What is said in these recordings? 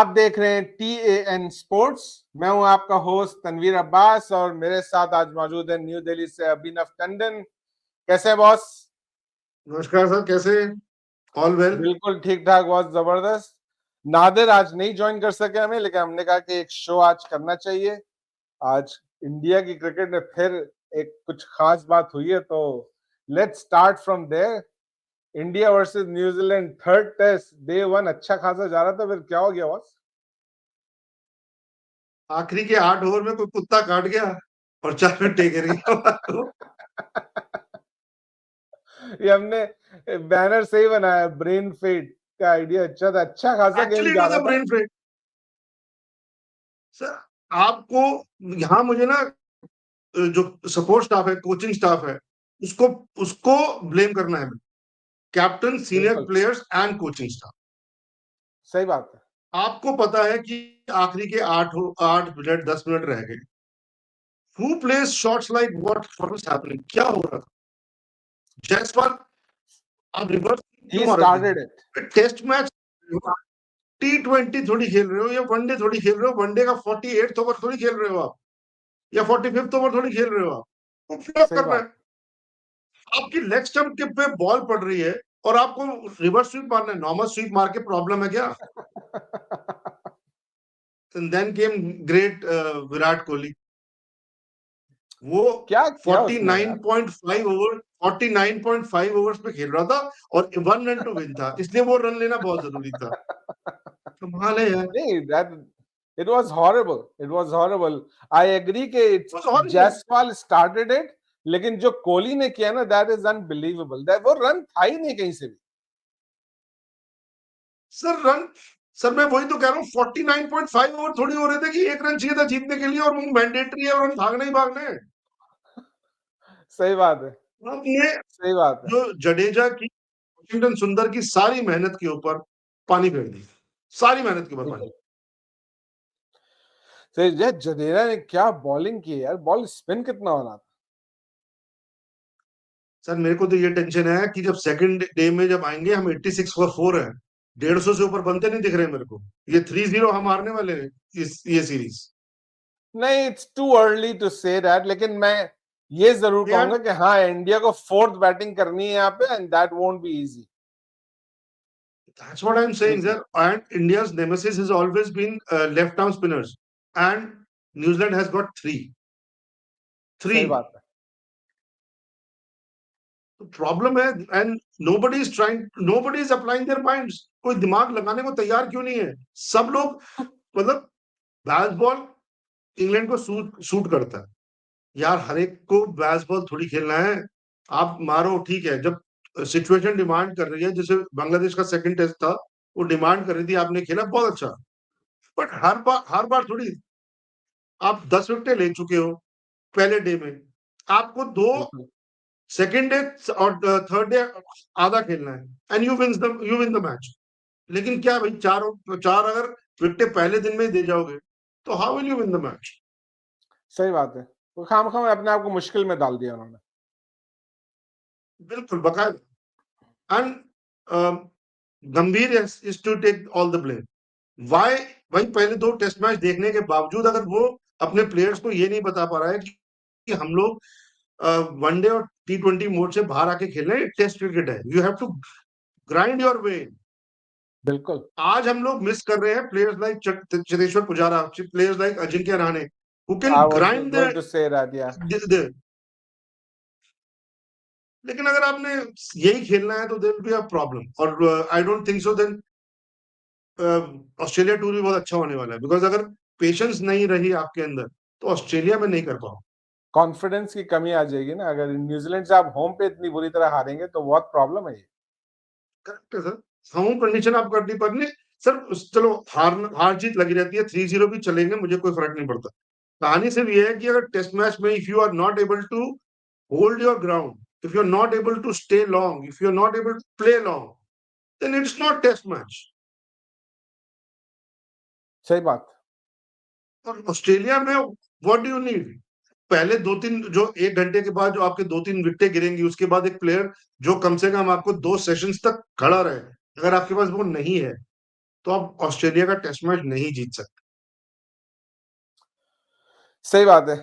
आप देख रहे हैं TAN स्पोर्ट्स। मैं हूं आपका होस्ट तनवीर अब्बास और मेरे साथ आज मौजूद है न्यू दिल्ली से अभिनव टंडन। कैसे हैं बॉस? नमस्कार सर, कैसे? All well. बिल्कुल ठीक ठाक, बहुत जबरदस्त। नादिर आज नहीं ज्वाइन कर सके हमें, लेकिन हमने कहा कि एक शो आज करना चाहिए। आज इंडिया की क्रिकेट में फिर एक कुछ खास बात हुई है, तो let's start from there. India versus New Zealand third test day 1 अच्छा खासा जा रहा था, फिर क्या हो गया बॉस? आखिरी के 8 ओवर में कोई कुत्ता काट गया और 4 विकेट गिर गया। ये हमने बैनर सही बनाया, ब्रेन फेट का आइडिया अच्छा था, अच्छा खासा गेम एक्चुअली इट जा वाज रहा अ था। Brain freak. सर, आपको यहाँ मुझे ना जो सपोर्ट स्टाफ है, कोचिंग स्टाफ है, उसको उसको ब्लेम करना है। कैप्टन, सीनियर बिल्कुल प्लेयर्स एंड कोचिंग स्टाफ। सही बात है। आपको पता है कि आखिरी के 8 मिनट 10 मिनट रह गए। Who plays shots like what was happening? क्या हो रहा था? जायसवाल, आप रिवर्स क्यों ही मार रहे स्टार्टेड इट। थे? टेस्ट मैच, T20 थोड़ी खेल रहे हो या वनडे थोड़ी खेल रहे हो। वनडे का 48th ओवर थोड़ी खेल रहे हो आप, या 45th ओवर थोड़ी खेल रहे हो आप। वो फ्लॉप सही करना है। बात। आपकी लेग स्टंप के पे बॉल पड़ रही है और आपको रिवर्स स्वीप मारना है। नॉर्मल स्वीप मार के प्रॉब्लम है क्या? Then came great Virat Kohli. वो क्या किया उसने यार? 49.5 ओवर 49.5 ओवर्स पे खेल रहा था और 1 रन टू विन था, इसलिए वो रन लेना बहुत जरूरी था। कमाल है यार। नहीं, that it was horrible, it was horrible. I agree कि इट्स बस और जायसवाल स्टार्टेड इट, लेकिन जो कोहली ने किया ना, दैट इज अनबिलीवेबल। दैट वो रन था ही नहीं कहीं से भी। सर रन सर मैं वही तो कह रहा हूँ, 49.5 ओवर थोड़ी हो रहे थे कि 1 रन चाहिए था जीतने के लिए और वो मैंडेटरी है और रन भागने ही भागने हैं। सही बात है, अब ये सही बात है। जो जडेजा की, वॉशिंगटन सुंदर की सारी मेहनत के ऊपर पानी फेर दी। सारी मेहनत के ऊपर पानी। बिल्कुल सही। जडेजा ने क्या बॉलिंग की है यार, बॉल स्पिन कितना हो रहा था। सर मेरे को तो ये टेंशन है कि जब सेकंड डे में जब आएंगे, हम 86 फॉर 4 है। 150 से ऊपर बनते नहीं दिख रहे मेरे को। ये 3-0 हम हारने वाले हैं ये सीरीज। नहीं, it's too early to say that, लेकिन मैं ये जरूर कहूंगा कि हाँ, इंडिया को फोर्थ बैटिंग करनी है यहाँ पे, and that won't be easy. That's what I'm saying, बिल्कुल sir. And India's nemesis has always been left arm spinners. And New Zealand has got three. सही Three. बात है। The problem है, and nobody is applying their minds. कोई दिमाग लगाने को तैयार क्यों नहीं है? सब लोग, मतलब बैस बॉल इंग्लैंड को सूट करता है। यार हर एक को बैस बॉल थोड़ी खेलना है। आप मारो, ठीक है, जब सिचुएशन डिमांड कर रही है, जैसे बांग्लादेश का सेकंड टेस्ट था, वो डिमांड कर रही थी, आपने खेला बहुत अच्छा। बट हर बार थोड़ी। आप 10 विकेटें ले चुके हो पहले डे में। आपको दो बिल्कुल सेकेंड डे और थर्ड डे आधा खेलना है, and you win the match. लेकिन क्या भाई, चार चार अगर विकेटें पहले दिन में ही दे जाओगे, तो how will you win the match? सही बात है। वो खामखा अपने आप को मुश्किल में डाल दिया उन्होंने। बिल्कुल बकायदा। And Gambhir is to take all the blame. Why? भाई पहले 2 टेस्ट मैच देखने के बावजूद अगर वो अपने प्लेयर्स को ये नहीं बता पा रहा है कि हम लोग वनडे और T20 मोड से बाहर आके खेल रहे हैं, टेस्ट क्रिकेट है, you have to grind your way. बिल्कुल। आज हम लोग मिस कर रहे हैं players like Cheteshwar Pujara, players like Ajinkya Rahane, who can I was grind going to say that, या द। लेकिन अगर आपने यही खेलना है तो there will be a problem. और I don't think so then Australia tour भी बहुत अच्छा होने वाला है, बिकॉज अगर पेशेंस नहीं रही आपके अंदर तो ऑस्ट्रेलिया में नहीं कर पाओ। कॉन्फिडेंस की कमी आ जाएगी ना, अगर न्यूजीलैंड से आप होम पे इतनी बुरी तरह हारेंगे तो बहुत प्रॉब्लम है ये। करेक्ट है सर, होम कंडीशन आप करनी पड़नी। सर चलो, हार जीत लगी रहती है, 3-0 भी चलेंगे, मुझे कोई फर्क नहीं पड़ता। कहानी सिर्फ ये है कि अगर टेस्ट मैच में if you are not able to hold your ground, if you're not able to stay long, if you're not able to play long, then it's not test match. सही बात। और ऑस्ट्रेलिया में what do you need? पहले 2-3, जो 1 घंटे के बाद जो आपके 2-3 विकेटें गिरेंगी, उसके बाद एक प्लेयर जो कम से कम आपको 2 सेशंस तक खड़ा रहे, अगर आपके पास वो नहीं है, तो आप ऑस्ट्रेलिया का टेस्ट मैच नहीं जीत सकते। सही बात है,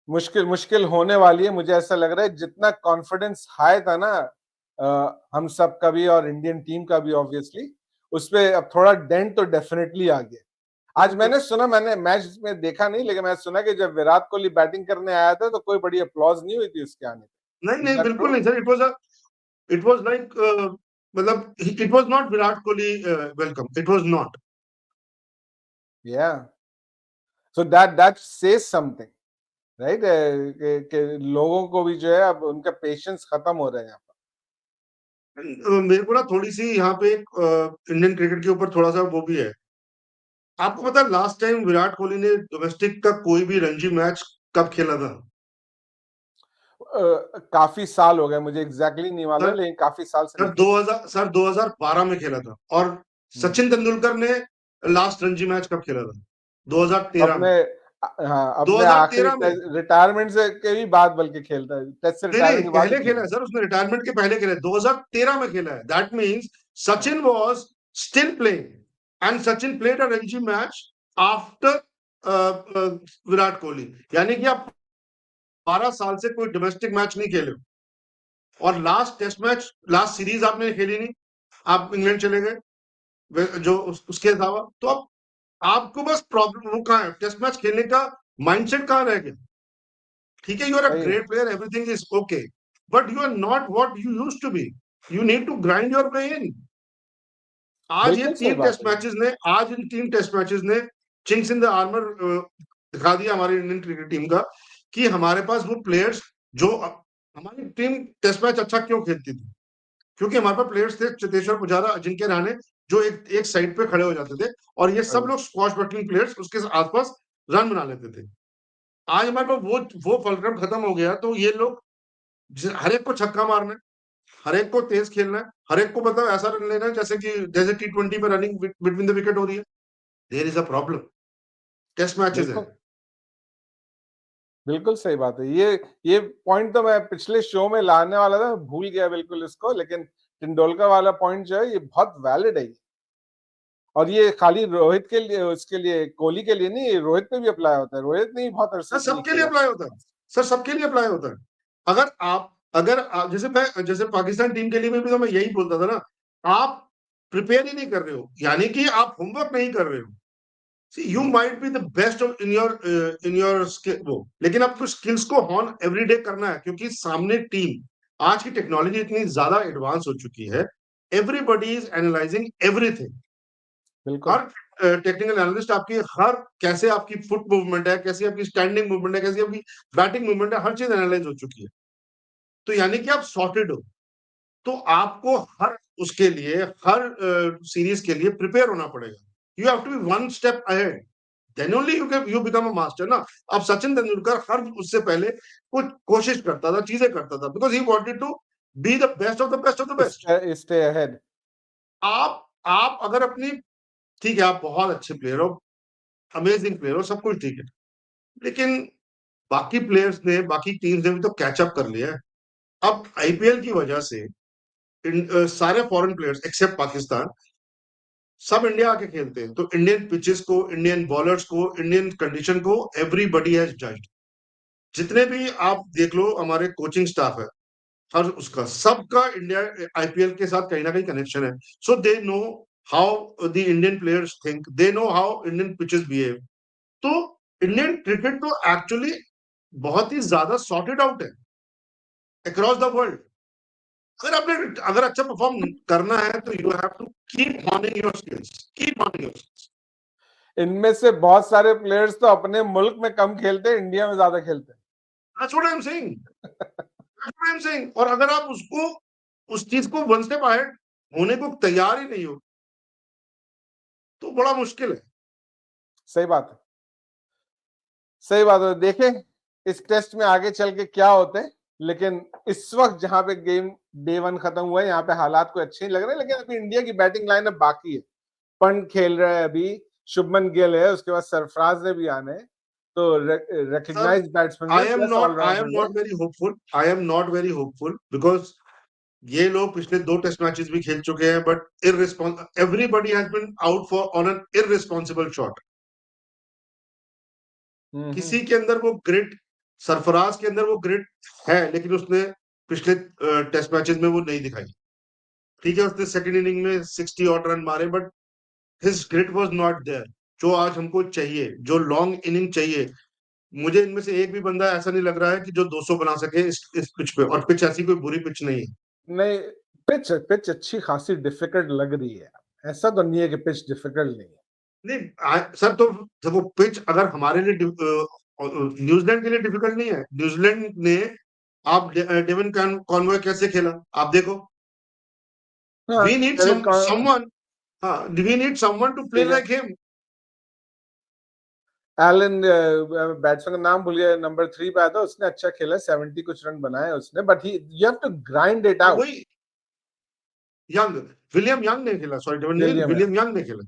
मुश्किल होने वाली है। मुझे ऐसा लग रहा है जितना कॉन्फिडेंस हाई था ना हम सब का भी और इंडियन टीम का भी ऑब्वियसली, उसपे अब थोड़ा डेंट तो डेफिनेटली आ गया। आज मैंने सुना, मैंने मैच में देखा नहीं, लेकिन मैंने सुना कि जब विराट कोहली बैटिंग करने आया था तो कोई बड़ी अप्लॉज नहीं हुई थी उसके आने पे। नहीं Is नहीं that बिल्कुल true? नहीं सर, इट वाज लाइक मतलब it was not Virat Kohli welcome, it was not. Yeah. So that says something, right? कि लोगों को भी जो है अब उनका पेशेंस खत्म हो रहे हैं यहाँ मेरे को ना थोड़ी सी यहाँ पे इंडियन क्रिकेट के ऊपर थोड़ा सा वो भी है। आपको पता है लास्ट टाइम विराट कोहली ने डोमेस्टिक का कोई भी रणजी मैच कब खेला था? काफी साल हो गए, मुझे एग्जैक्टली नहीं मालूम है, सर लेकिन काफी साल से नहीं सर खेला। 2012 में खेला था। और सचिन तेंदुलकर ने लास्ट रणजी मैच कब खेला था? 2013 अपने में। हाँ, अपने आखिरी 2013 में रिटायरमेंट से के भी बाद बल्कि खेलता है, टेस्ट से नहीं रिटायरमेंट नहीं के बाद ही पहले खेला खेला है है। सर, उसने रिटायरमेंट के पहले खेला है, 2013 में खेला है। That means Sachin was still playing and Sachin played a Ranji match after Virat Kohli. यानी कि आप 12 साल से कोई डोमेस्टिक मैच नहीं खेले हो। और last test match, last series आपने खेली नहीं, आप इंग्लैंड चले गए जो उसके अलावा। तो अब आपको बस प्रॉब्लम वो कहाँ है, टेस्ट मैच खेलने का माइंडसेट कहाँ रह गया? ठीक है, यू आर अ सही है, great player, everything is okay, but you are not what you used to be. You need to grind your way in. बिल्कुल सही बात है। आज इन 3 टेस्ट मैचेस ने चिंक्स इन द आर्मर दिखा दिया हमारी इंडियन क्रिकेट टीम का, कि हमारे पास वो प्लेयर्स जो हमारी टीम टेस्ट मैच अच्छा क्यों खेलती थी, क्योंकि हमारे पास प्लेयर्स थे चेतेश्वर पुजारा, अजिंक्य रहाणे, जो एक एक साइड पे खड़े हो जाते थे और ये सब लोग स्क्वॉश बटलिंग प्लेयर्स उसके आसपास रन बना लेते थे। आज हमारे पास वो फलक्रम खत्म हो गया, तो ये लोग हर एक को छक्का मारना है, हर एक को तेज खेलना है, हर एक को मतलब ऐसा रन लेना है जैसे T20 में रनिंग बिटवीन द विकेट हो रही है। There is a problem. Test matches है। बिल्कुल बिल्कुल सही बात है। ये पॉइंट तो मैं पिछले शो में लाने वाला था, भूल गया बिल्कुल इसको, लेकिन तेंदुलकर वाला पॉइंट जो है ये बहुत वैलिड है। और ये खाली रोहित के लिए, उसके लिए, कोहली के लिए नहीं, ये रोहित पे भी अप्लाई होता है। रोहित ने भी बहुत अरसे सर से नहीं सबके लिए खेला। अप्लाई होता है, सर सबके लिए अप्लाई होता है। अगर आप जैसे पाकिस्तान टीम के लिए भी तो मैं यही बोलता था ना, आप प्रिपेयर ही नहीं कर रहे हो, यानी कि आप होमवर्क नहीं कर रहे हो। You might be the best in your skill वो, लेकिन आपको स्किल्स को हॉन एवरीडे करना है, क्योंकि सामने टीम, आज की टेक्नोलॉजी इतनी ज्यादा एडवांस हो चुकी है, एवरीबॉडी इज एनालाइजिंग एवरीथिंग। बिल्कुल हर टेक्निकल एनालिस्ट आपकी हर कैसे आपकी फुट मूवमेंट है, कैसी आपकी स्टैंडिंग मूवमेंट है, कैसी आपकी बैटिंग मूवमेंट है, हर चीज एनालाइज हो चुकी है। तो यानी कि आप सॉर्टेड हो। तो आपको हर उसके लिए, हर सीरीज के लिए प्रिपेयर होना पड़ेगा। You have to be one step ahead, then only you become a master ना। अब सचिन तेंदुलकर हर उससे पहले कुछ कोशिश करता था, चीजें करता था, because he wanted to be the best of the best of the best. Stay ahead. आप अगर अपनी, ठीक है आप बहुत अच्छे प्लेयर हो, अमेजिंग प्लेयर हो, सब कुछ ठीक है, लेकिन बाकी प्लेयर्स ने, बाकी टीम्स ने भी तो कैचअप कर लिया है। अब आईपीएल की वजह से सारे फॉरेन प्लेयर्स एक्सेप्ट पाकिस्तान सब इंडिया आके खेलते हैं, तो इंडियन पिचेस को, इंडियन बॉलर्स को, इंडियन कंडीशन को एवरीबडी हैज जज्ड। जितने भी आप देख लो हमारे कोचिंग स्टाफ है, हर उसका सबका इंडिया आईपीएल के साथ कहीं ना कहीं कनेक्शन है। So they know how the Indian players think, they know how Indian pitches behave. तो इंडियन क्रिकेट तो एक्चुअली बहुत ही ज्यादा सॉर्टेड आउट है अक्रॉस द वर्ल्ड। अगर अच्छा परफॉर्म करना है तो you have to keep honing your skills, keep honing your skills. इनमें से बहुत सारे प्लेयर्स तो अपने मुल्क में कम खेलते हैं, इंडिया में ज्यादा खेलते हैं। That's what I'm saying. That's what I'm saying. और अगर आप उसको, उस चीज को वन स्टेप अहेड होने को तैयार ही नहीं हो, तो बड़ा मुश्किल है। सही बात है, सही बात है। देखें इस टेस्ट में आगे चल के क्या होते हैं, लेकिन इस वक्त जहां पे गेम डे 1 खत्म हुआ है, यहाँ पे हालात कोई अच्छे नहीं लग रहे, लेकिन अभी इंडिया की बैटिंग लाइनअप बाकी है। पंत खेल रहा है अभी, शुभमन गिल है, उसके बाद सरफराज ने भी आने हैं, तो सर रिकग्नाइज्ड बैट्समैन I है am plus not I am allrounder है। not very hopeful. I am not very hopeful because ये लोग पिछले 2 टेस्ट मैचेस भी खेल चुके हैं, but everybody has been out for on an irresponsible shot. किसी के अंदर वो ग्रिट, सरफराज के अंदर वो ग्रिट है, लेकिन उसने पिछले टेस्ट मैचेस में वो नहीं दिखाई। ठीक है, उसने सेकंड इनिंग में 60 ऑट रन मारे, but his grit was not there, जो आज हमको चाहिए, जो लॉन्ग इनिंग चाहिए। मुझे इनमें से एक भी बंदा ऐसा नहीं लग रहा है कि जो 200 बना सके इस पिच पे, और पिच ऐसी कोई बुरी पिच नहीं है। नहीं, पिच अच्छी खासी डिफिकल्ट लग रही है, ऐसा तो नहीं है कि पिच डिफिकल्ट नहीं है। नहीं सर, तो देखो पिच अगर हमारे लिए न्यूजीलैंड के लिए डिफिकल्ट नहीं है। न्यूजीलैंड ने, आप डेविन कॉनवॉय कैसे खेला आप देखो। हाँ, वी नीड समवन, हाँ, we need someone to play ठीक है। Like him. एलन, बैट्समैन का नाम भूल गया, नंबर 3 पे आया था, उसने अच्छा खेला, 70 कुछ रन बनाए उसने, but he you have to grind it out. वही यंग, विलियम यंग ने खेला, सॉरी विलियम यंग ने खेला।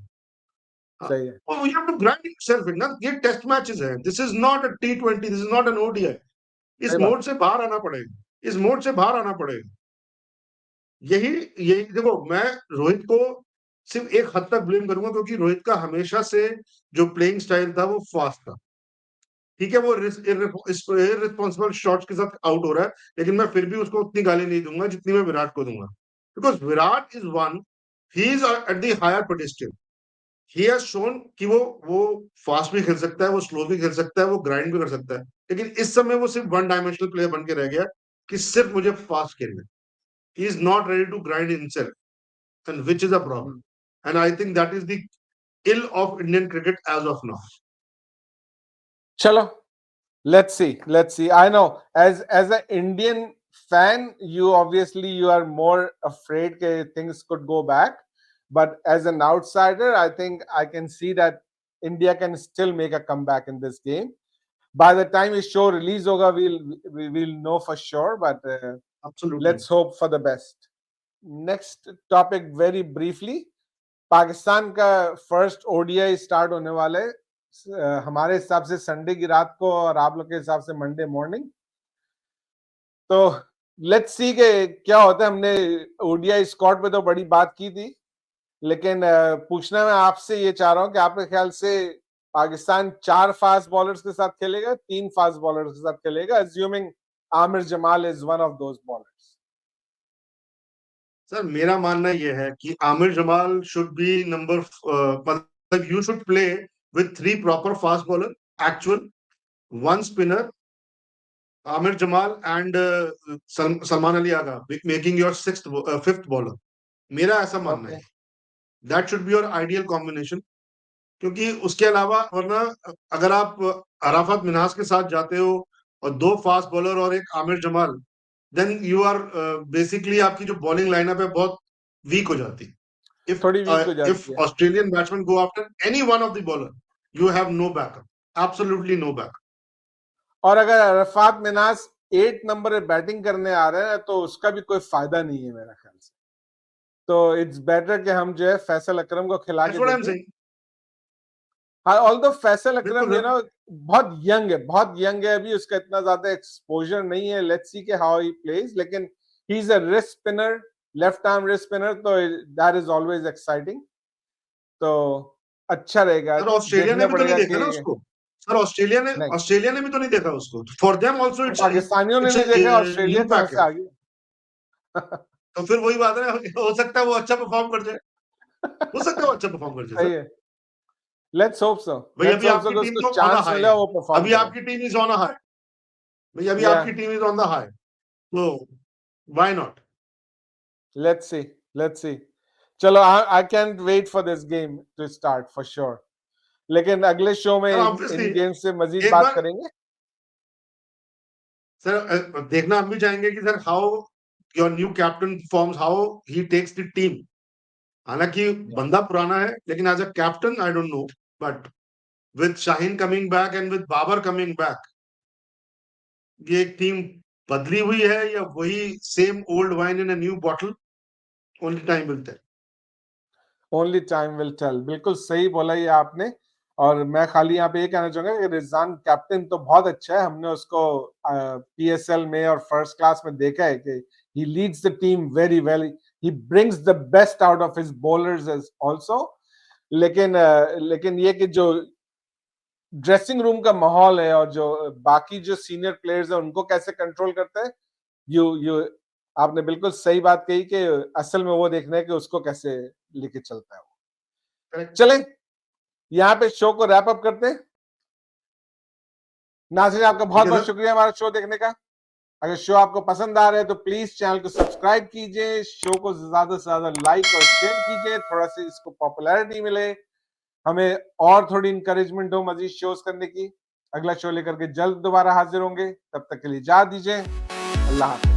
सही है। Oh, you have to grind yourself in ना, ये टेस्ट मैचेस है, this is not a T20, this is not an ODI। इस सही बात। मोड से बाहर आना पड़ेगा, इस मोड से बाहर आना पड़ेगा। यही यही देखो, मैं रोहित को सिर्फ एक हद तक ब्लेम करूंगा, क्योंकि रोहित का हमेशा से जो प्लेइंग स्टाइल था वो फास्ट था। ठीक है, वो इररिस्पॉन्सिबल शॉट्स के साथ आउट हो रहा है, लेकिन मैं फिर भी उसको उतनी गाली नहीं दूंगा जितनी मैं विराट को दूंगा, because Virat is one, he is at the higher pedestal. He has shown कि वो फास्ट भी खेल सकता है, वो स्लो भी खेल सकता है, वो ग्राइंड भी कर सकता है, लेकिन इस समय वो सिर्फ वन डायमेंशनल प्लेयर बन के रह गया कि सिर्फ मुझे फास्ट खेलना है। He is not ready to grind himself, and which is a problem, and I think that is the ill of Indian cricket as of now. चलो, let's see. I know, as an Indian fan, you obviously you are more afraid that things could go back, but as an outsider, I think I can see that India can still make a comeback in this game. By the time this show release hoga, we'll know for sure, but Absolutely. let's hope for the best. Next topic, very briefly, Pakistan का first ODI start होने वाले हमारे हिसाब से Sunday की रात को, और आप लोग के हिसाब से मंडे मॉर्निंग। तो लेट्स सी के क्या होता है। हमने ओडीआई स्क्वाड पे तो बड़ी बात की थी, लेकिन पूछना मैं आपसे ये चाह रहा हूं कि आपके ख्याल से पाकिस्तान 4 फास्ट बॉलर्स के साथ खेलेगा, 3 फास्ट बॉलर्स के साथ खेलेगा, assuming Aamir Jamal is one of those bowlers? Sir, मेरा मानना यह है कि Aamir Jamal should be number, मतलब you should play with 3 proper fast bowler, actual 1 spinner, Aamir Jamal and Salman Ali Agha, making your 5th bowler. मेरा ऐसा मानना है, that should be your ideal combination. क्योंकि उसके अलावा, वरना अगर आप अराफात मिन्हाज के साथ जाते हो और 2 फास्ट बॉलर और एक Aamer Jamal, then you are basically, आपकी जो बॉलिंग लाइनअप है बहुत वीक हो जाती है। थोड़ी वीक हो If जाती है। Australian batsmen go after any one of the bowler, you have no backup, absolutely no backup. और अगर अरफात मिनाज 8 नंबर पे बैटिंग करने आ रहे हैं तो उसका भी कोई फायदा नहीं है मेरा ख्याल से। तो इट्स बेटर कि हम जो है फैसल अकरम को खिला That's के what I'm देखें। saying. हाँ, ऑल्दो फैसल बिल्कुल अकरम सर। बहुत यंग है अभी, उसका इतना ज्यादा एक्सपोजर नहीं है। लेट्स सी के हाउ ही प्लेज, लेकिन he is a wrist spinner, left arm wrist spinner, तो दैट इज ऑलवेज एक्साइटिंग। तो अच्छा रहेगा, सर, ऑस्ट्रेलिया ने देखना भी तो नहीं पड़ेगा देखा कि ना उसको। सर, नहीं, ऑस्ट्रेलिया ने भी तो नहीं देखा उसको। फॉर देम आल्सो इट्स पाकिस्तानियों ने इट्स नहीं देखा, न्यू ऑस्ट्रेलिया कहाँ से पैकेज। आ गया? तो फिर वही बात है, हो सकता है वो अच्छा परफॉर्म कर जाए, हो सकता है वो अच्छा परफॉर्म कर जाए सही सर। है। लेट्स होप सो, भाई, लेट्स अभी होप सो आपकी कि टीम उसको तो ऑन द चांस हाई मिले, है। वो परफॉर्म अभी करे। आपकी team is on a high. भाई, अभी या आपकी team is on the high, तो why not. Let's see, let's see. चलो, I can't wait for this game to start for sure. लेकिन अगले शो में सर, इन ऑब्वियसली गेम से मजीद एक बात बार, करेंगे। सर, देखना हम भी चाहेंगे कि sir how your new captain performs, how he takes the team. हालांकि बंदा पुराना है, लेकिन as a captain I don't know, but with Shaheen coming back and with Babar coming back, ये एक टीम बदली हुई है या वही same old wine in a new bottle, only time will tell. Only time will tell, बिल्कुल सही बोला ये आपने। और मैं खाली यहाँ पे ये कहना चाहूंगा कि रिजवान कैप्टन तो बहुत अच्छा है, हमने उसको पीएसएल में और फर्स्ट क्लास में देखा है कि he leads the team very well, he brings the best out of his bowlers also. लेकिन ये कि जो ड्रेसिंग रूम का माहौल है और जो बाकी जो सीनियर प्लेयर्स हैं उनको कैसे कंट्रोल करते हैं, यू आपने बिल्कुल सही बात कही कि असल में वो देखना है कि उसको कैसे लेके चलता है वो। Correct. चलें, यहाँ पे शो को रैप अप करते हैं। नाज़रीन, आपका बहुत ठीक है बहुत सर। शुक्रिया हमारा शो देखने का। अगर शो आपको पसंद आ रहा है तो प्लीज चैनल को सब्सक्राइब कीजिए, शो को ज्यादा से ज्यादा लाइक और शेयर कीजिए, थोड़ा सा इसको पॉपुलैरिटी मिले, हमें और थोड़ी इंकरेजमेंट हो मजीद शोज करने की। अगला शो लेकर के जल्द दोबारा हाजिर होंगे, तब तक के लिए इजाजत दीजिए। अल्लाह हाफ़िज़।